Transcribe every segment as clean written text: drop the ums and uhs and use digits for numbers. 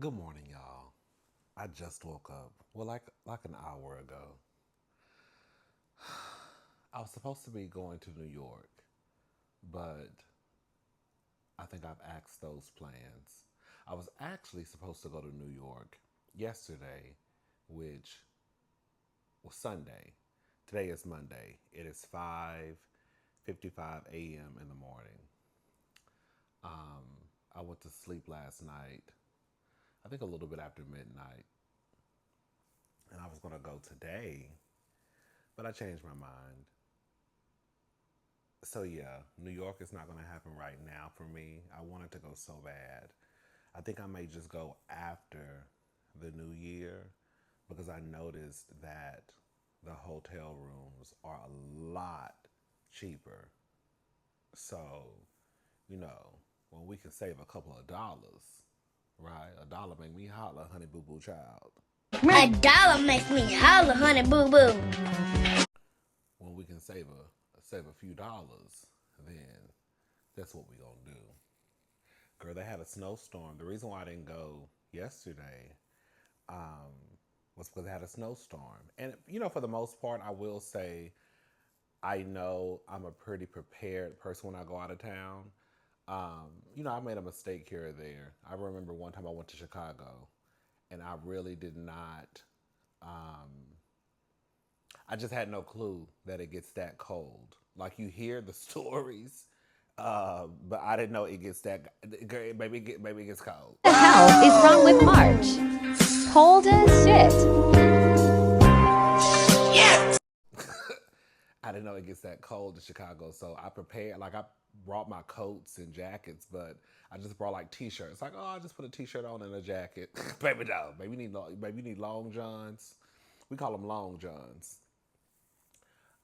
Good morning, y'all. I just woke up. Well, like an hour ago. I was supposed to be going to New York, but I think I've axed those plans. I was actually supposed to go to New York yesterday, which was Sunday. Today is Monday. It is 5:55 a.m. in the morning. I went to sleep last night. I think a little bit after midnight, and I was gonna go today, but I changed my mind. So yeah, New York is not gonna happen right now for me. I wanted to go so bad. I think I may just go after the new year because I noticed that the hotel rooms are a lot cheaper. So, when we can save a couple of dollars, right? A dollar make me holler, honey boo boo child. $1 makes me holler, honey boo boo. When we can save a few dollars, then that's what we gonna do. Girl, they had a snowstorm. The reason why I didn't go yesterday um, was because they had a snowstorm. And for the most part, I will say I know I'm a pretty prepared person when I go out of town. I made a mistake here or there. I remember one time I went to Chicago, and I really did not. Um, I just had no clue that it gets that cold. Like you hear the stories, but I didn't know it gets that. Maybe it gets cold. What the hell is wrong with March? Cold as shit. I didn't know it gets that cold in Chicago, so I prepared. Like I brought my coats and jackets, but I just brought like t-shirts. Like, oh, I just put a t-shirt on and a jacket. Baby, no, maybe you need long johns. We call them long johns.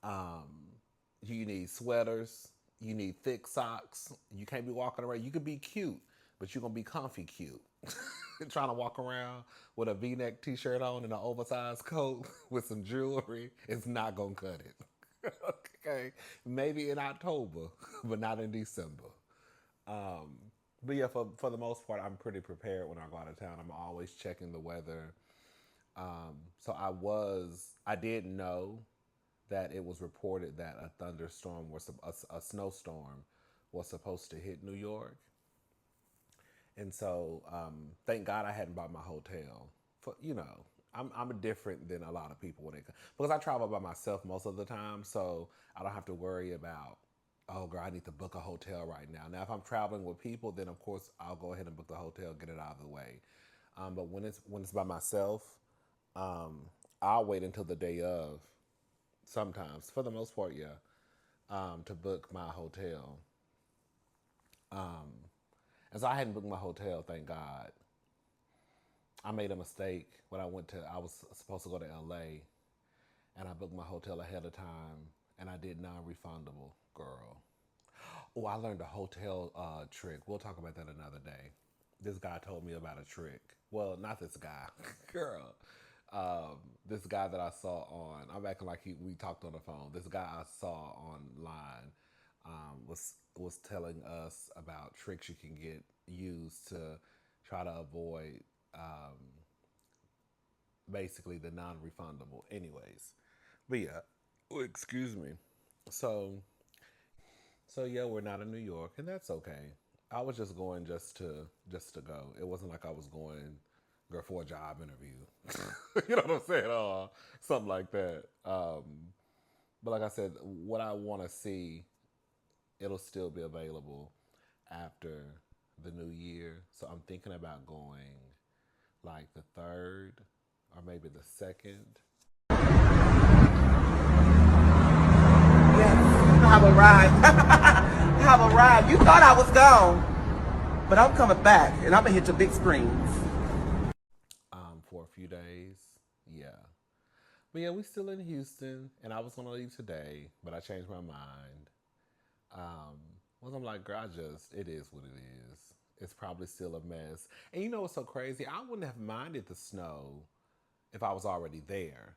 Um, you need sweaters. You need thick socks. You can't be walking around. You could be cute, but you're gonna be comfy cute. Trying to walk around with a V-neck t-shirt on and an oversized coat with some jewelry is not gonna cut it. Okay, maybe in October, but not in December. Um, but yeah, for the most part, I'm pretty prepared when I go out of town. I'm always checking the weather. So I did know that it was reported that a thunderstorm was a snowstorm was supposed to hit New York, and so thank God I hadn't bought my hotel. I'm different than a lot of people when it comes because I travel by myself most of the time, so I don't have to worry about, oh girl, I need to book a hotel right now. Now if I'm traveling with people, then of course I'll go ahead and book the hotel, get it out of the way. But when it's by myself, um, I'll wait until the day of. Sometimes, for the most part, yeah, to book my hotel. Um, and so I hadn't booked my hotel, thank God. I made a mistake when I was supposed to go to LA and I booked my hotel ahead of time and I did non-refundable, girl. Oh, I learned a hotel trick. We'll talk about that another day. This guy told me about a trick. Well, not this guy, girl. This guy that I saw I'm acting like we talked on the phone. This guy I saw online was telling us about tricks you can get used to try to avoid basically the non-refundable. Anyways, but yeah, excuse me. So yeah, we're not in New York, and that's okay. I was just going just to go. It wasn't like I was going, girl, for a job interview. You know what I'm saying? Something like that. But like I said, what I want to see, it'll still be available after the new year. So I'm thinking about going like the third or maybe the second. Yes, I have arrived. I have arrived. You thought I was gone, but I'm coming back, and I'm gonna hit your big screens. For a few days. Yeah. But yeah, we still in Houston, and I was gonna leave today, but I changed my mind. Um, I'm like, girl, it is what it is. It's probably still a mess. And you know what's so crazy? I wouldn't have minded the snow if I was already there.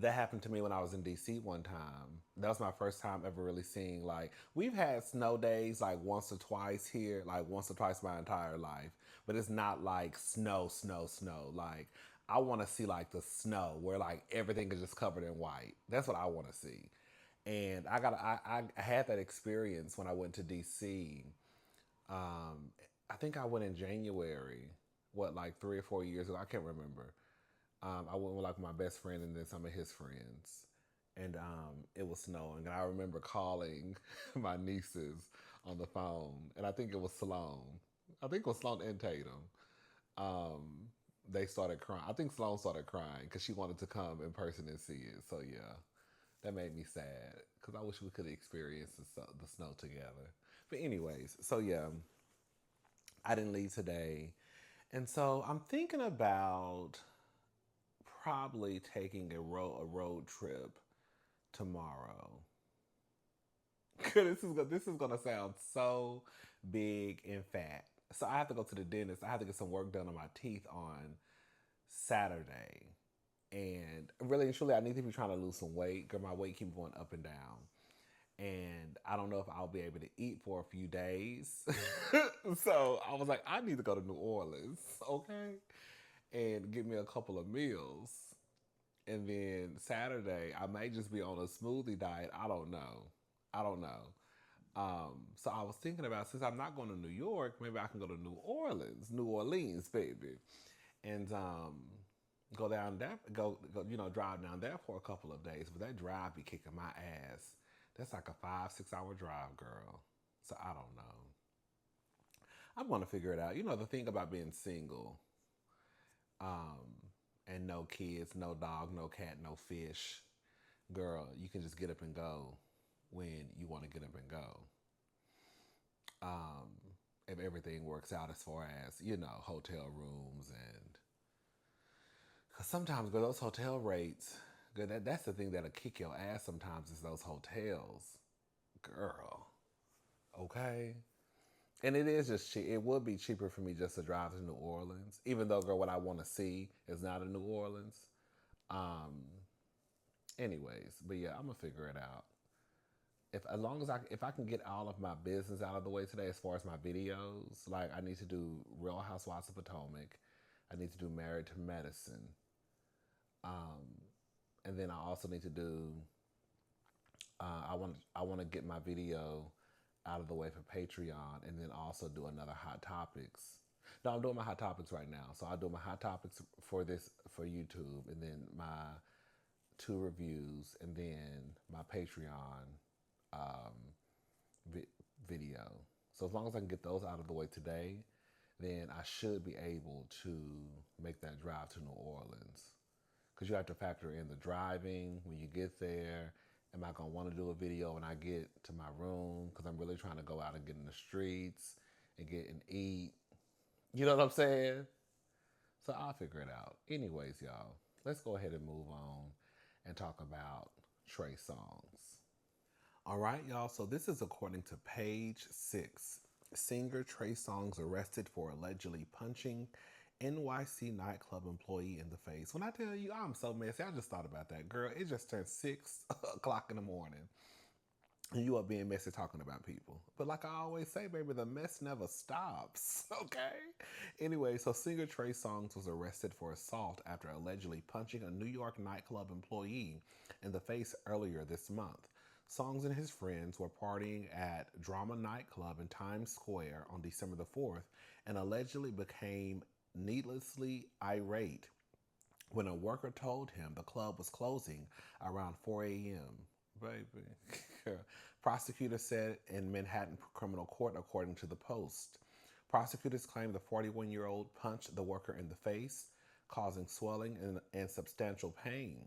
That happened to me when I was in DC one time. That was my first time ever really seeing, like, we've had snow days like once or twice here, like once or twice my entire life, but it's not like snow, snow, snow. Like, I want to see like the snow where like everything is just covered in white. That's what I want to see. And I had that experience when I went to DC. I think I went in January, what, like 3 or 4 years ago? I can't remember. I went with like my best friend and then some of his friends, and it was snowing. And I remember calling my nieces on the phone, and I think it was Sloan. I think it was Sloan and Tatum. They started crying. I think Sloan started crying because she wanted to come in person and see it. So yeah, that made me sad because I wish we could experience the snow together. But anyways, so yeah, I didn't leave today, and so I'm thinking about probably taking a road trip tomorrow. This is gonna sound so big and fat. So I have to go to the dentist. I have to get some work done on my teeth on Saturday. And really and truly, I need to be trying to lose some weight because my weight keeps going up and down. And I don't know if I'll be able to eat for a few days. So I was like, I need to go to New Orleans, okay? And get me a couple of meals. And then Saturday, I may just be on a smoothie diet. I don't know. So I was thinking about, since I'm not going to New York, maybe I can go to New Orleans, baby, and go down there, drive down there for a couple of days. But that drive be kicking my ass. That's like a 5-6 hour drive, girl. So I don't know. I'm gonna figure it out. You know, the thing about being single, and no kids, no dog, no cat, no fish, girl, you can just get up and go when you want to get up and go. If everything works out as far as, hotel rooms, and because sometimes, girl, those hotel rates, girl, that's the thing that'll kick your ass sometimes, is those hotels, girl. Okay. And it is just cheap. It would be cheaper for me just to drive to New Orleans, even though, girl, what I want to see is not in New Orleans. Anyways, but yeah, I'm gonna figure it out. If I can get all of my business out of the way today, as far as my videos, like I need to do Real Housewives of Potomac, I need to do Married to Medicine, and then I also need to do. I want to get my video out of the way for Patreon, and then also do another Hot Topics. No, I'm doing my Hot Topics right now. So I'll do my Hot Topics for YouTube, and then my 2 reviews, and then my Patreon video. So as long as I can get those out of the way today, then I should be able to make that drive to New Orleans. Because you have to factor in the driving when you get there. Am I going to want to do a video when I get to my room? Because I'm really trying to go out and get in the streets and get and eat. You know what I'm saying? So I'll figure it out. Anyways, y'all, let's go ahead and move on and talk about Trey Songz. All right, y'all. So this is according to Page 6. Singer Trey Songz arrested for allegedly punching NYC nightclub employee in the face. When I tell you, I'm so messy. I just thought about that. Girl, it just turned 6 o'clock in the morning. And you are being messy talking about people. But like I always say, baby, the mess never stops, okay? Anyway, so singer Trey Songz was arrested for assault after allegedly punching a New York nightclub employee in the face earlier this month. Songz and his friends were partying at Drama Nightclub in Times Square on December the 4th and allegedly became needlessly irate when a worker told him the club was closing around 4 a.m. Baby. Prosecutors said in Manhattan criminal court, according to the Post. Prosecutors claimed the 41-year-old punched the worker in the face, causing swelling and substantial pain.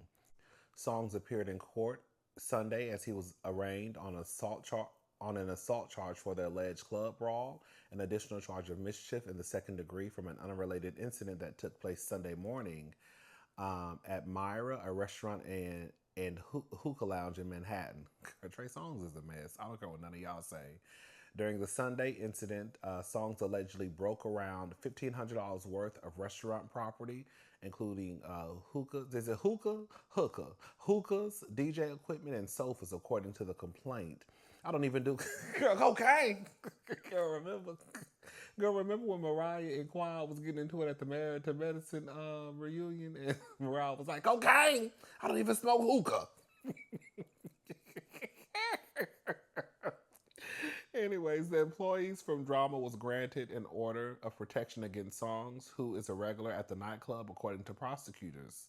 Songz appeared in court Sunday as he was arraigned on an assault charge for the alleged club brawl, an additional charge of mischief in the second degree from an unrelated incident that took place Sunday morning at Myra, a restaurant and hookah lounge in Manhattan. Trey Songz is a mess. I don't care what none of y'all say. During the Sunday incident, Songz allegedly broke around $1,500 worth of restaurant property, including hookahs, DJ equipment, and sofas, according to the complaint. I don't even do cocaine. Girl, remember when Mariah and Quan was getting into it at the Married to Medicine reunion, and Mariah was like, cocaine? I don't even smoke hookah. Anyways, the employees from Drama was granted an order of protection against Songz, who is a regular at the nightclub, according to prosecutors.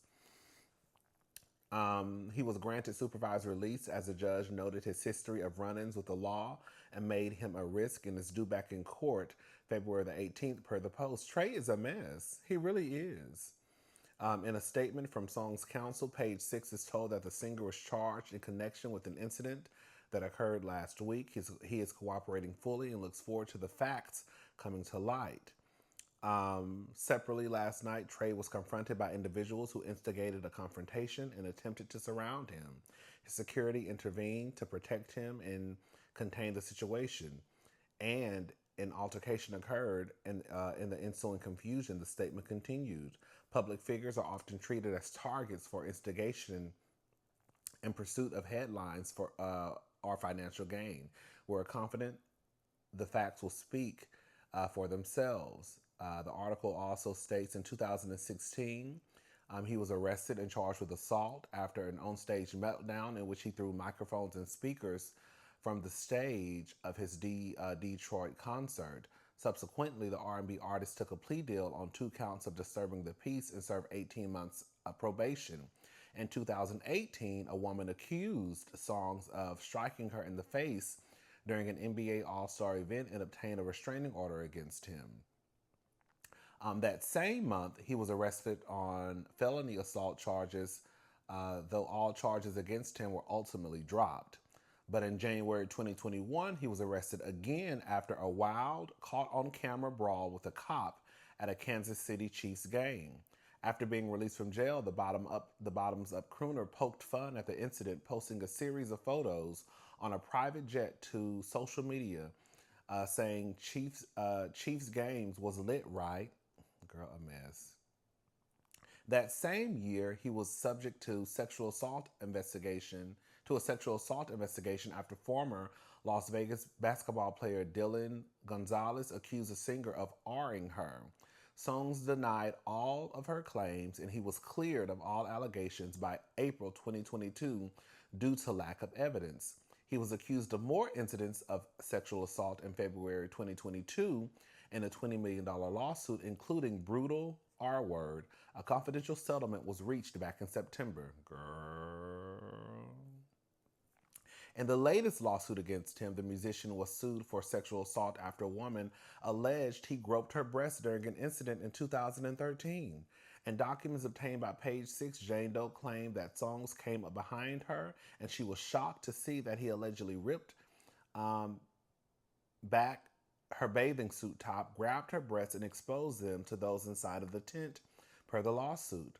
He was granted supervised release as the judge noted his history of run-ins with the law and made him a risk and is due back in court February the 18th per the Post. Trey is a mess. He really is. In a statement from Songz counsel, page 6 is told that the singer was charged in connection with an incident that occurred last week. He is cooperating fully and looks forward to the facts coming to light. Separately, last night, Trey was confronted by individuals who instigated a confrontation and attempted to surround him. His security intervened to protect him and contain the situation. And an altercation occurred, and in the ensuing confusion, the statement continued. Public figures are often treated as targets for instigation in pursuit of headlines for or financial gain. We're confident the facts will speak for themselves. The article also states in 2016, he was arrested and charged with assault after an onstage meltdown in which he threw microphones and speakers from the stage of his Detroit concert. Subsequently, the R&B artist took a plea deal on 2 counts of disturbing the peace and served 18 months of probation. In 2018, a woman accused Songz of striking her in the face during an NBA All-Star event and obtained a restraining order against him. That same month, he was arrested on felony assault charges, though all charges against him were ultimately dropped. But in January 2021, he was arrested again after a wild, caught-on-camera brawl with a cop at a Kansas City Chiefs game. After being released from jail, the Bottoms Up crooner poked fun at the incident, posting a series of photos on a private jet to social media, saying Chiefs games was lit, right? Girl, a mess. That same year, he was subject to a sexual assault investigation after former Las Vegas basketball player Dylan Gonzalez accused the singer of R-ing her. Songz denied all of her claims, and he was cleared of all allegations by April 2022 due to lack of evidence. He was accused of more incidents of sexual assault in February 2022 in a $20 million lawsuit, including brutal R-word. A confidential settlement was reached back in September. Girl. In the latest lawsuit against him, the musician was sued for sexual assault after a woman alleged he groped her breast during an incident in 2013. In documents obtained by Page 6, Jane Doe claimed that Songz came up behind her and she was shocked to see that he allegedly ripped back her bathing suit top, grabbed her breasts, and exposed them to those inside of the tent, per the lawsuit.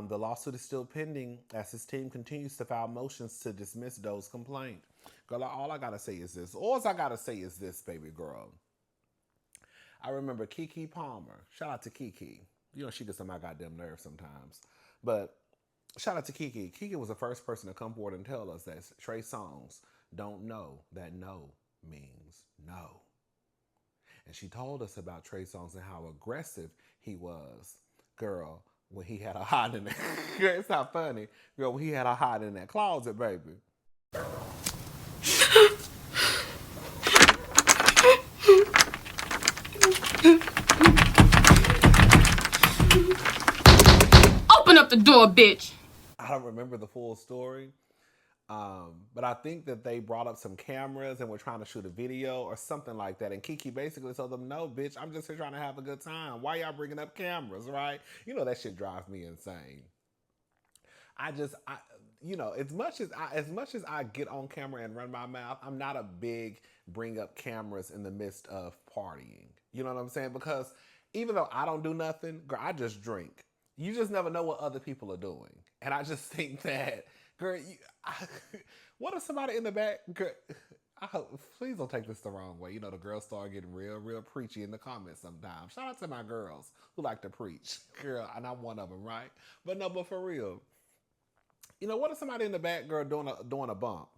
The lawsuit is still pending as his team continues to file motions to dismiss Doe's complaint. Girl, all I gotta say is this. All I gotta say is this, baby girl. I remember Keke Palmer. Shout out to Keke. You know, she gets on my goddamn nerves sometimes. But shout out to Keke. Keke was the first person to come forward and tell us that Trey Songz don't know that no means no. And she told us about Trey Songz and how aggressive he was. Girl, when he had a hide in there. It's not funny. Girl, when he had a hide in that closet, baby. Open up the door, bitch. I don't remember the full story. But I think that they brought up some cameras and were trying to shoot a video or something like that. And Keke basically told them, no, bitch, I'm just here trying to have a good time. Why y'all bringing up cameras, right? You know, that shit drives me insane. You know, as much as I get on camera and run my mouth, I'm not a big bring up cameras in the midst of partying. You know what I'm saying? Because even though I don't do nothing, girl, I just drink. You just never know what other people are doing. And I just think that, girl, what if somebody in the back, girl, I hope, please don't take this the wrong way. You know, the girls start getting real preachy in the comments sometimes. Shout out to my girls who like to preach. Girl, and I'm one of them, right? But for real. You know, what if somebody in the back, girl, doing a bump?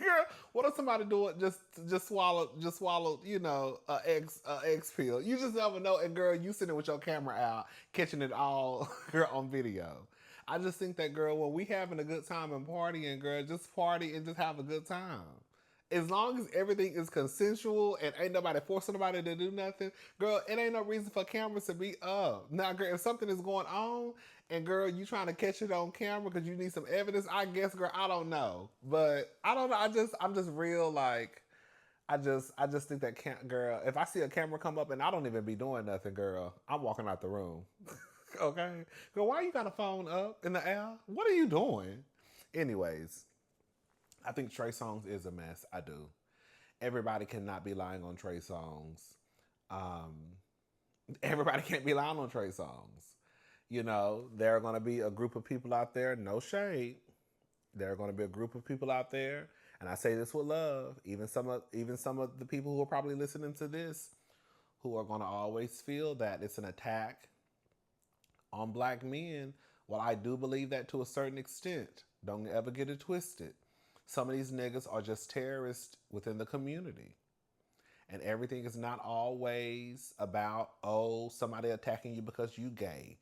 Girl, what if somebody doing just swallow, you know, a X pill? You just never know. And girl, you sitting with your camera out, catching it all, girl, on video. I just think that, girl, when we having a good time and partying, girl, just party and just have a good time. As long as everything is consensual and ain't nobody forcing nobody to do nothing, girl, it ain't no reason for cameras to be up. Now, girl, if something is going on and, girl, you trying to catch it on camera because you need some evidence, I guess, girl, I don't know. But I don't know. I'm just real, like, I just think that, girl, if I see a camera come up and I don't even be doing nothing, girl, I'm walking out the room. Okay? Girl, why you got a phone up in the air? What are you doing? Anyways, I think Trey Songz is a mess. I do. Everybody cannot be lying on Trey Songz. Everybody can't be lying on Trey Songz. You know, there are going to be a group of people out there, no shade. There are going to be a group of people out there, and I say this with love, even some of the people who are probably listening to this, who are going to always feel that it's an attack on black men. Well, I do believe that to a certain extent. Don't ever get it twisted. Some of these niggas are just terrorists within the community. And everything is not always about, oh, somebody attacking you because you gay.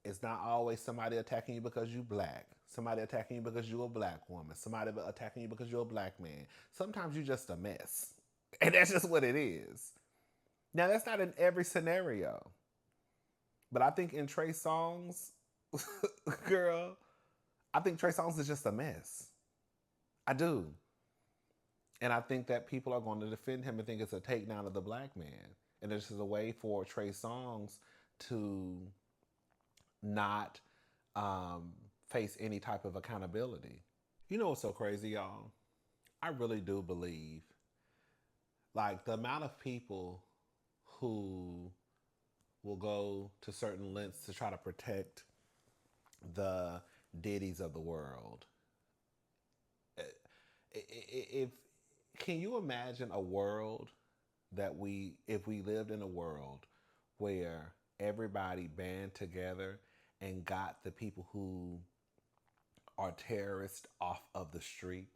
It's not always somebody attacking you because you black. Somebody attacking you because you're a black woman. Somebody attacking you because you're a black man. Sometimes you're just a mess. And that's just what it is. Now, that's not in every scenario. But I think in Trey Songz, girl, I think Trey Songz is just a mess. I do. And I think that people are going to defend him and think it's a takedown of the black man. And this is a way for Trey Songz to not face any type of accountability. You know what's so crazy, y'all? I really do believe, like, the amount of people who will go to certain lengths to try to protect the Diddy's of the world. Can you imagine a world that if we lived in a world where everybody band together and got the people who are terrorists off of the street,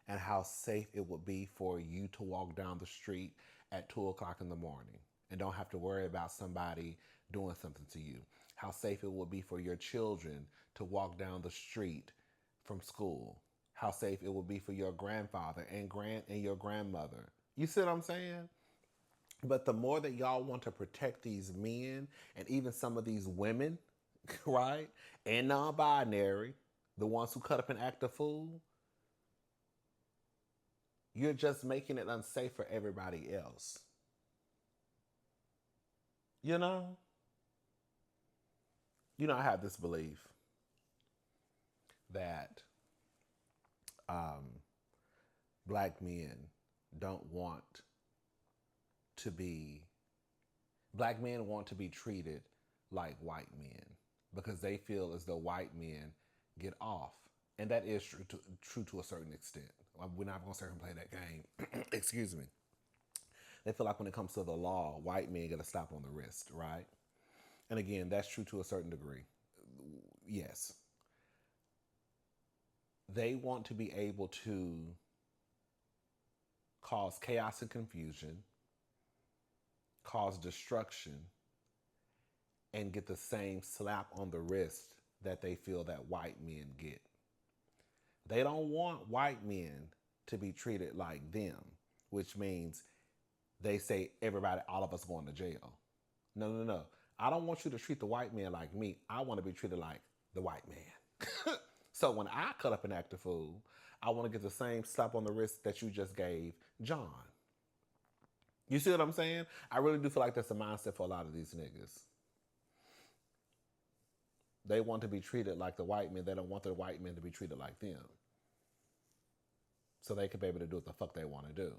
and how safe it would be for you to walk down the street at 2:00 in the morning and don't have to worry about somebody doing something to you? How safe it would be for your children to walk down the street from school? How safe it would be for your grandfather and your grandmother. You see what I'm saying? But the more that y'all want to protect these men and even some of these women, right? And non-binary, the ones who cut up and act a fool, you're just making it unsafe for everybody else. You know? You know, I have this belief that black men want to be treated like white men because they feel as though white men get off. And that is true to a certain extent. We're not going to sit and play that game. Excuse me. They feel like when it comes to the law, white men get a slap on the wrist, right? And again, that's true to a certain degree. Yes. They want to be able to cause chaos and confusion, cause destruction, and get the same slap on the wrist that they feel that white men get. They don't want white men to be treated like them, which means they say all of us going to jail. No. I don't want you to treat the white man like me. I want to be treated like the white man. So when I cut up and act a fool, I want to get the same slap on the wrist that you just gave John. You see what I'm saying? I really do feel like that's a mindset for a lot of these niggas. They want to be treated like the white men. They don't want the white men to be treated like them. So they can be able to do what the fuck they want to do.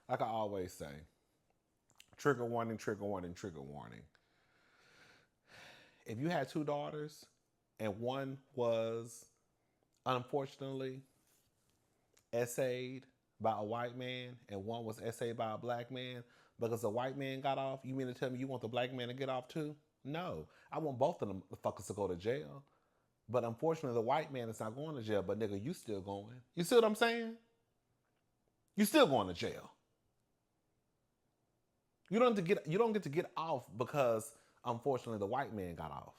Like I always say, trigger warning, trigger warning, trigger warning. If you had 2 daughters and one was unfortunately, essayed by a white man and one was essayed by a black man because the white man got off. You mean to tell me you want the black man to get off too? No. I want both of them fuckers to go to jail. But unfortunately, the white man is not going to jail. But nigga, you still going. You see what I'm saying? You still going to jail. You don't get to get off because unfortunately the white man got off.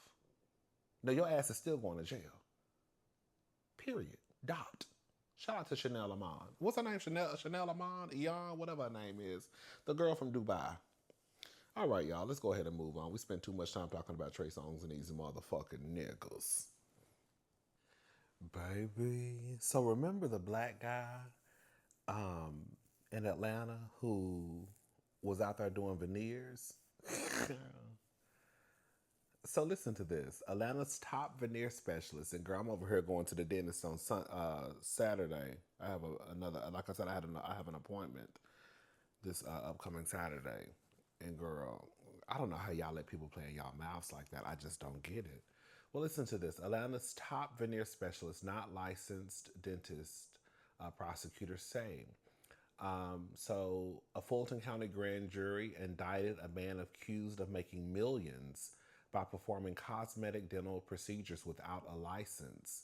No, your ass is still going to jail. Period. Dot. Shout out to Chanel Amon. What's her name? Chanel Amon? Eon? Whatever her name is. The girl from Dubai. All right, y'all. Let's go ahead and move on. We spent too much time talking about Trey Songz and these motherfucking niggas. Baby. So remember the black guy in Atlanta who was out there doing veneers? So listen to this. Atlanta's top veneer specialist, and girl, I'm over here going to the dentist on Saturday. I have like I said, I have an appointment this upcoming Saturday. And girl, I don't know how y'all let people play in y'all mouths like that. I just don't get it. Well, listen to this. Atlanta's top veneer specialist, not licensed dentist, prosecutors say. So a Fulton County grand jury indicted a man accused of making millions by performing cosmetic dental procedures without a license.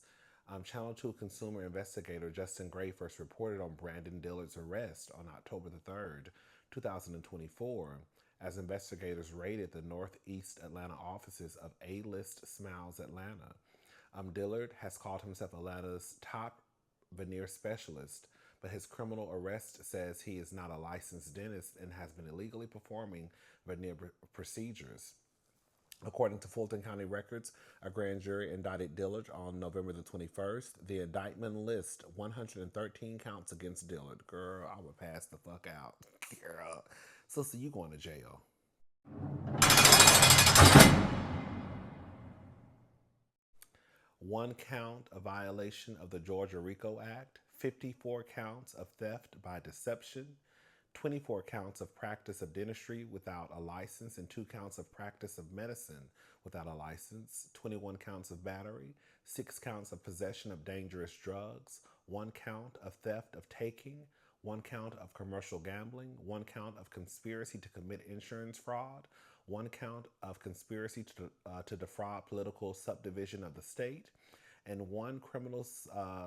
Channel 2 consumer investigator Justin Gray first reported on Brandon Dillard's arrest on October the 3rd, 2024, as investigators raided the Northeast Atlanta offices of A-List Smiles Atlanta. Dillard has called himself Atlanta's top veneer specialist, but his criminal arrest says he is not a licensed dentist and has been illegally performing veneer procedures. According to Fulton County records, a grand jury indicted Dillard on November the 21st. The indictment lists 113 counts against Dillard. Girl, I would pass the fuck out. Girl. So you going to jail. One count of violation of the Georgia RICO Act, 54 counts of theft by deception, 24 counts of practice of dentistry without a license, and 2 counts of practice of medicine without a license, 21 counts of battery, 6 counts of possession of dangerous drugs, 1 count of theft of taking, 1 count of commercial gambling, 1 count of conspiracy to commit insurance fraud, 1 count of conspiracy to defraud political subdivision of the state, and 1 criminal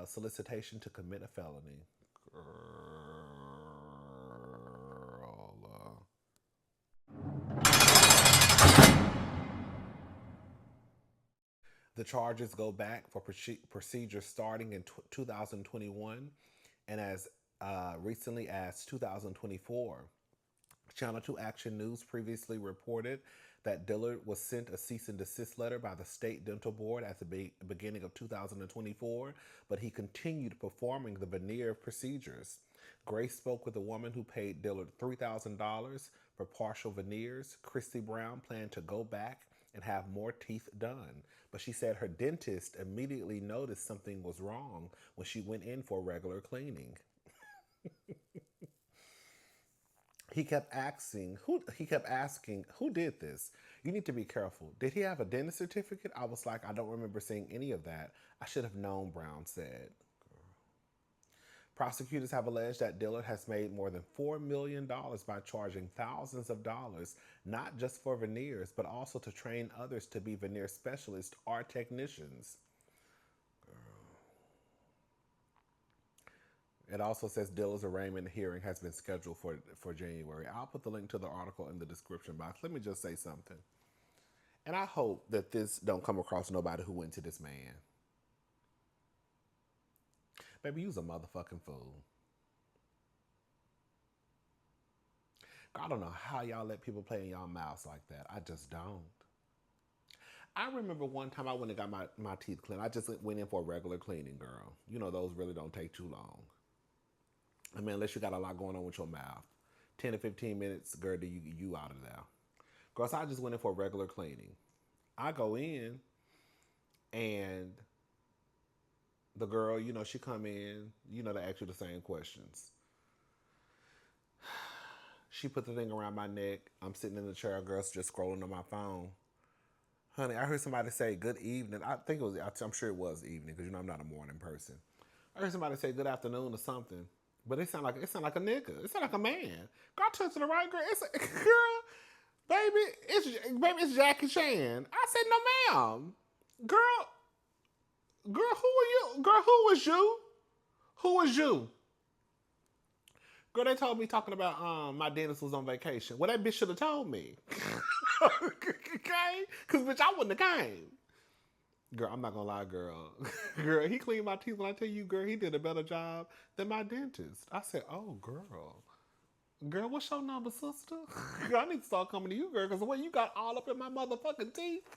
solicitation to commit a felony. The charges go back for procedures starting in 2021 and as recently as 2024. Channel 2 Action News previously reported that Dillard was sent a cease and desist letter by the State Dental Board at the beginning of 2024, but he continued performing the veneer procedures. Grace spoke with a woman who paid Dillard $3,000 for partial veneers. Christy Brown planned to go back and have more teeth done, but she said her dentist immediately noticed something was wrong when she went in for regular cleaning. He kept asking, who did this? You need to be careful. Did he have a dentist certificate? I was like, I don't remember seeing any of that. I should have known, Brown said. Prosecutors have alleged that Dillard has made more than $4 million by charging thousands of dollars, not just for veneers, but also to train others to be veneer specialists or technicians. It also says Dillard's arraignment hearing has been scheduled for January. I'll put the link to the article in the description box. Let me just say something. And I hope that this don't come across nobody who went to this man. Baby, you's a motherfucking fool. I don't know how y'all let people play in y'all mouths like that. I just don't. I remember one time I went and got my teeth cleaned. I just went in for a regular cleaning, girl. You know, those really don't take too long. I mean, unless you got a lot going on with your mouth. 10 to 15 minutes, girl, you out of there. Girl, so I just went in for a regular cleaning. I go in, and the girl, you know, she come in, you know, to ask you the same questions. She put the thing around my neck. I'm sitting in the chair, girl, just scrolling on my phone. Honey, I heard somebody say good evening. I'm sure it was evening because I'm not a morning person. I heard somebody say good afternoon or something, but it sound like a nigga. It sound like a man. Girl, I turned to the right, girl. It's a girl, it's Jackie Chan. I said no, ma'am. Girl, who are you? Girl, who was you? Who was you? Girl, they told me talking about my dentist was on vacation. Well, that bitch should have told me. Okay? Because, bitch, I wouldn't have came. Girl, I'm not going to lie, girl. Girl, he cleaned my teeth. When I tell you, girl, he did a better job than my dentist. I said, oh, girl. Girl, what's your number, sister? Girl, I need to start coming to you, girl, because the way you got all up in my motherfucking teeth.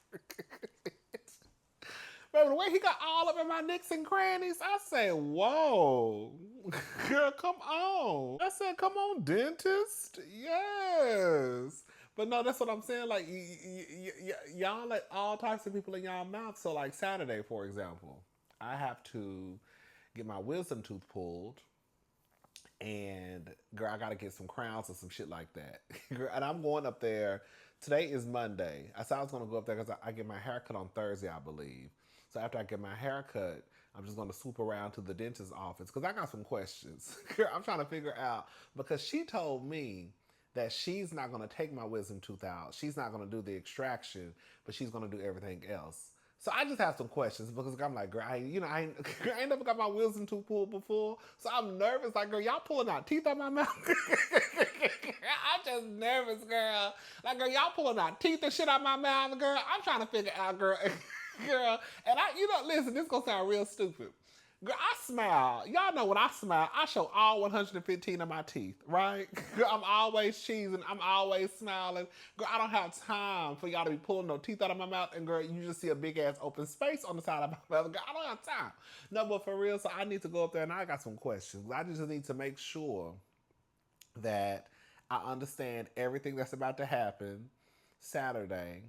Baby, the way he got all up in my nicks and crannies, I said, whoa. Girl, come on. I said, come on, dentist. Yes. But no, that's what I'm saying. Like, y'all let all types of people in y'all mouth. So, like, Saturday, for example, I have to get my wisdom tooth pulled. And, girl, I got to get some crowns or some shit like that. Girl, and I'm going up there. Today is Monday. I said I was going to go up there because I get my hair cut on Thursday, I believe. So after I get my hair cut, I'm just going to swoop around to the dentist's office because I got some questions. Girl, I'm trying to figure out, because she told me that she's not going to take my wisdom tooth out. She's not going to do the extraction, but she's going to do everything else. So I just have some questions because I'm like, girl, I ain't never got my wisdom tooth pulled before. So I'm nervous. Like, girl, y'all pulling out teeth out my mouth? I'm just nervous, girl. Like, girl, y'all pulling out teeth and shit out my mouth, girl. I'm trying to figure out, girl. Girl, and listen, this gonna sound real stupid. Girl, I smile. Y'all know when I smile, I show all 115 of my teeth, right? Girl, I'm always cheesing. I'm always smiling. Girl, I don't have time for y'all to be pulling no teeth out of my mouth. And girl, you just see a big ass open space on the side of my mouth. Girl, I don't have time. No, but for real, so I need to go up there and I got some questions. I just need to make sure that I understand everything that's about to happen Saturday.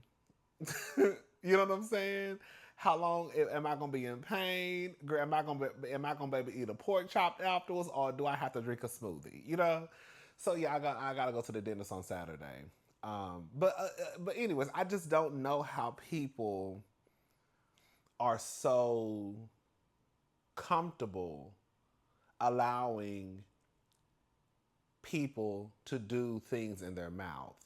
You know what I'm saying? How long am I gonna be in pain? Girl, am I gonna be able to eat a pork chop afterwards, or do I have to drink a smoothie? You know? So yeah, I gotta go to the dentist on Saturday. But anyways, I just don't know how people are so comfortable allowing people to do things in their mouth.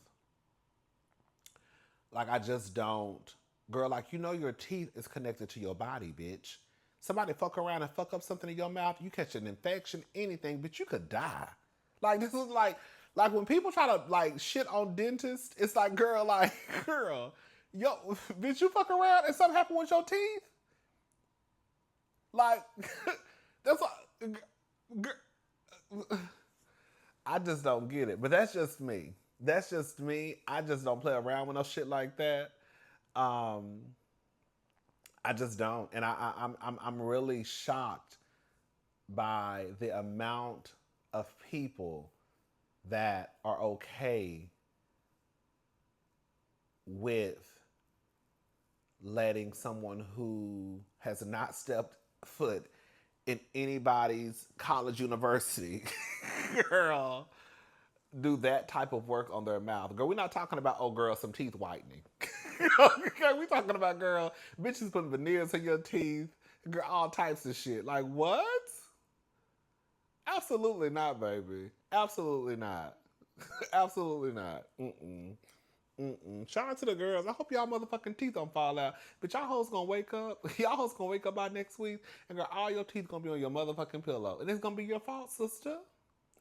Like, I just don't. Girl, like, your teeth is connected to your body, bitch. Somebody fuck around and fuck up something in your mouth, you catch an infection, anything, but you could die. Like, this is like when people try to, like, shit on dentists, it's like, girl, yo, bitch, you fuck around and something happen with your teeth? Like, that's like, I just don't get it. But that's just me. That's just me. I just don't play around with no shit like that. I just don't, and I'm really shocked by the amount of people that are okay with letting someone who has not stepped foot in anybody's college, university, girl, do that type of work on their mouth. Girl, we're not talking about, oh, girl, some teeth whitening. Okay, we talking about, girl, bitches putting veneers in your teeth, girl, all types of shit. Like, what? Absolutely not, baby. Absolutely not. Absolutely not. Shout out to the girls. I hope y'all motherfucking teeth don't fall out. But y'all hoes gonna wake up. Y'all hoes gonna wake up by next week, and girl, all your teeth gonna be on your motherfucking pillow. And it's gonna be your fault, sister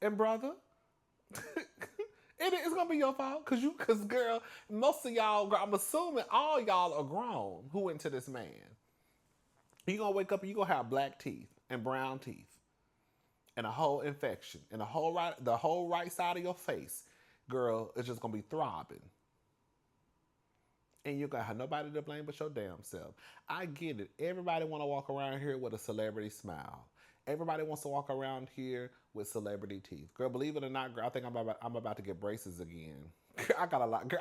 and brother. It's gonna be your fault, cause girl, most of y'all, girl, I'm assuming all y'all are grown who went to this man. You gonna wake up and you gonna have black teeth and brown teeth and a whole infection and the whole right side of your face, girl, is just gonna be throbbing. And you gonna have nobody to blame but your damn self. I get it. Everybody wanna walk around here with a celebrity smile. Everybody wants to walk around here with celebrity teeth. Girl, believe it or not, girl, I think I'm about to get braces again. I got a lot. Girl,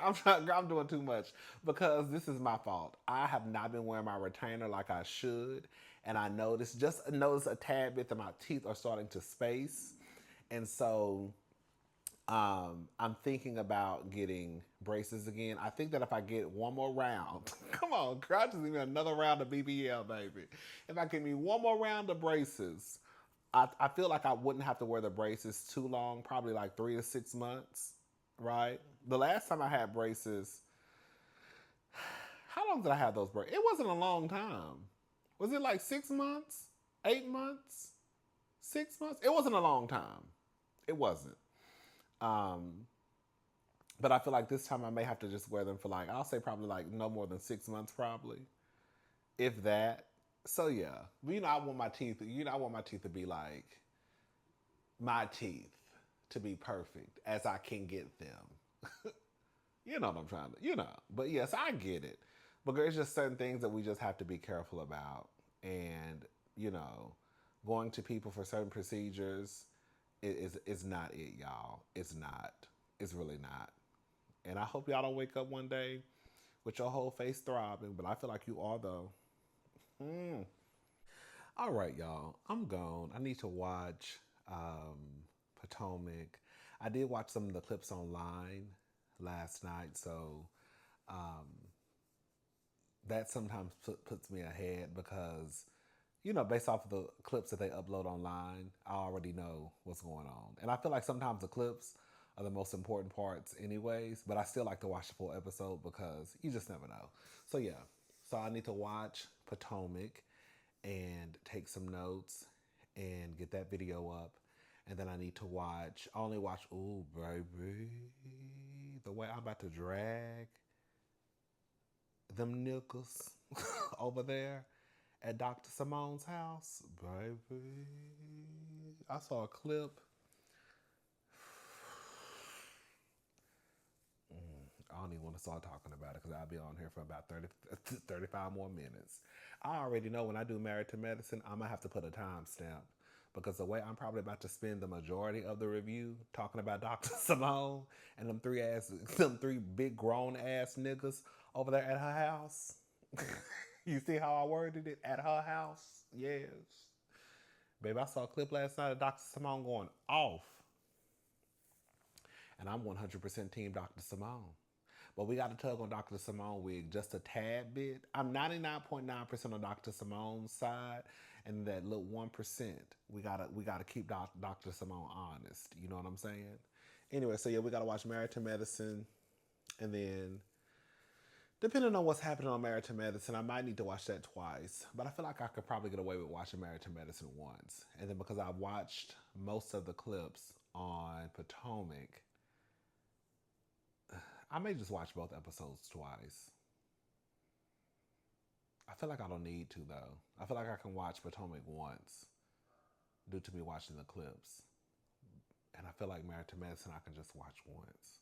I'm doing too much because this is my fault. I have not been wearing my retainer like I should. And I noticed a tad bit that my teeth are starting to space. And so I'm thinking about getting braces again. I think that if I get one more round, come on, girl, I just need another round of BBL, baby. If I give me one more round of braces, I feel like I wouldn't have to wear the braces too long, probably like 3 to 6 months, right? The last time I had braces, how long did I have those braces? It wasn't a long time. Was it like 6 months? 8 months? 6 months? It wasn't a long time. It wasn't. But I feel like this time I may have to just wear them for like, I'll say probably like no more than 6 months probably. If that. So yeah. But I want my teeth, I want my teeth to be like, my teeth to be perfect as I can get them. You know what I'm trying to, But yes, I get it. But there's just certain things that we just have to be careful about. And, going to people for certain procedures is not it, y'all. It's not. It's really not. And I hope y'all don't wake up one day with your whole face throbbing, but I feel like you are, though. All right, y'all. I'm gone. I need to watch Potomac. I did watch some of the clips online last night, so that sometimes puts me ahead because, based off of the clips that they upload online, I already know what's going on. And I feel like sometimes the clips are the most important parts anyways, but I still like to watch the full episode because you just never know. So yeah, so I need to watch Potomac and take some notes and get that video up. And then I need to only watch, ooh, baby, the way I'm about to drag them niggas over there at Dr. Simone's house, baby. I saw a clip. I don't even want to start talking about it because I'll be on here for about 35 more minutes. I already know when I do Married to Medicine, I'm going to have to put a timestamp because the way I'm probably about to spend the majority of the review talking about Dr. Simone and them three big grown ass niggas over there at her house. You see how I worded it? At her house? Yes. Baby, I saw a clip last night of Dr. Simone going off. And I'm 100% team Dr. Simone. But we got to tug on Dr. Simone wig just a tad bit. I'm 99.9% on Dr. Simone's side, and that little 1%, we gotta keep Dr. Simone honest. You know what I'm saying? Anyway, so yeah, we gotta watch Married to Medicine, and then depending on what's happening on Married to Medicine, I might need to watch that twice. But I feel like I could probably get away with watching Married to Medicine once, and then because I watched most of the clips on Potomac, I may just watch both episodes twice. I feel like I don't need to, though. I feel like I can watch Potomac once due to me watching the clips. And I feel like Married to Medicine, I can just watch once.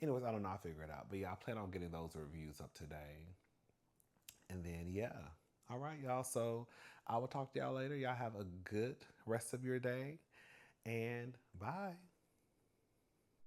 Anyways, I don't know. I'll figure it out. But yeah, I plan on getting those reviews up today. And then, yeah. All right, y'all. So I will talk to y'all later. Y'all have a good rest of your day. And bye.